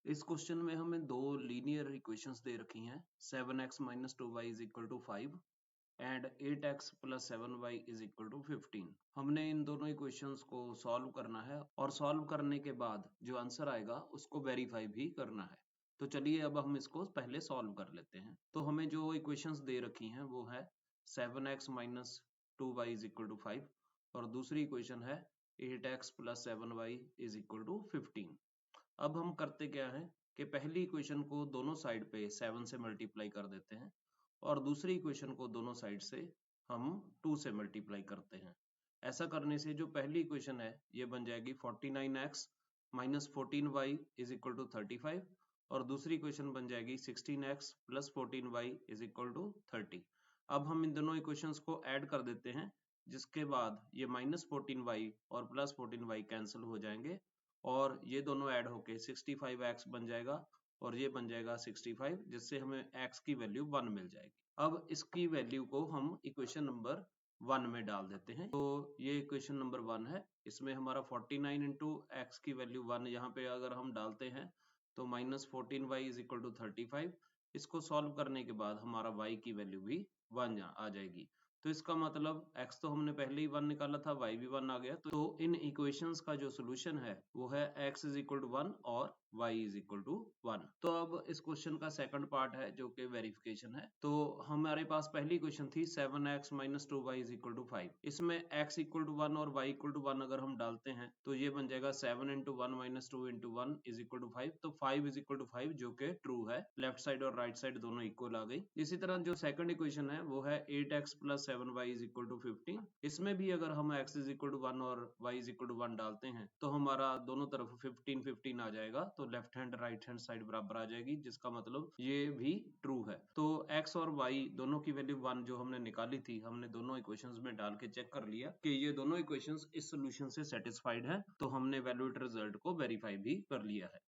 इस क्वेश्चन में हमें दो लीनियर इक्वेशंस दे रखी हैं 7x minus 2y is equal to 5 and 8x plus 7y is equal to 15। हमने इन दोनों इक्वेशंस को सॉल्व करना है और सॉल्व करने के बाद जो आंसर आएगा उसको वेरीफाई भी करना है। तो चलिए अब हम इसको पहले सॉल्व कर लेते हैं। तो हमें जो इक्वेशंस दे रखी हैं वो है 7x minus 2y is equal to 5 और दूसरी इक्वेशन है 8x plus 7y is equal to 15। अब हम करते क्या है कि पहली इक्वेशन को दोनों साइड पे 7 से मल्टीप्लाई कर देते हैं और दूसरी इक्वेशन को दोनों साइड से हम 2 से मल्टीप्लाई करते हैं। ऐसा करने से जो पहली इक्वेशन है ये बन जाएगी 49x minus 14y is equal to 35 और दूसरी इक्वेशन बन जाएगी 16x plus 14y is equal to 30। अब हम इन दोनों इक्वेशंस को ऐड कर देते हैं जिसके बाद ये minus 14y और plus 14y कैंसिल हो जाएंगे और ये दोनों ऐड होके 65x बन जाएगा और ये बन जाएगा 65 जिससे हमें x की वैल्यू 1 मिल जाएगी। अब इसकी वैल्यू को हम इक्वेशन नंबर 1 में डाल देते हैं। तो ये इक्वेशन नंबर 1 है, इसमें हमारा 49 इंटू एक्स की वैल्यू 1 यहाँ पे अगर हम डालते हैं तो minus 14y is equal to 35। इसको सॉल्व करने के बाद हमारा y की वैल्यू भी 1 आ जाएगी। तो इसका मतलब x तो हमने पहले ही 1 निकाला था, y भी 1 आ गया। तो इन इक्वेशंस का जो सोल्यूशन है वो है x इज इक्वल टू 1 और y इज इक्वल टू 1। तो अब इस क्वेश्चन का सेकंड पार्ट है जो कि वेरिफिकेशन है। तो हमारे पास पहली क्वेश्चन थी 7x minus 2y is equal to 5। इसमें x इक्वल टू 1 और y इक्वल टू 1 अगर हम डालते हैं तो ये बन जाएगा 7 into 1 minus 2 into 1 is equal to 5। तो 5 is equal to 5 जो कि ट्रू है, लेफ्ट साइड और राइट साइड दोनों इक्वल आ गई। इसी तरह जो सेकंड इक्वेशन है वो है 8x plus 7y is equal to 15। इसमें भी अगर हम x is equal to 1 और y is equal to 1 डालते हैं तो हमारा दोनों तरफ 15 15 आ जाएगा, तो left hand right hand side बराबर आ जाएगी, जिसका मतलब ये भी ट्रू है। तो x और y दोनों की वैल्यू 1 जो हमने निकाली थी, हमने दोनों इक्वेशंस में डाल के चेक कर लिया कि ये दोनों इक्वेशंस इस सोल्यूशन से सेटिस्फाइड है, तो हमने वैल्यूड रिजल्ट को वेरीफाई भी कर लिया है।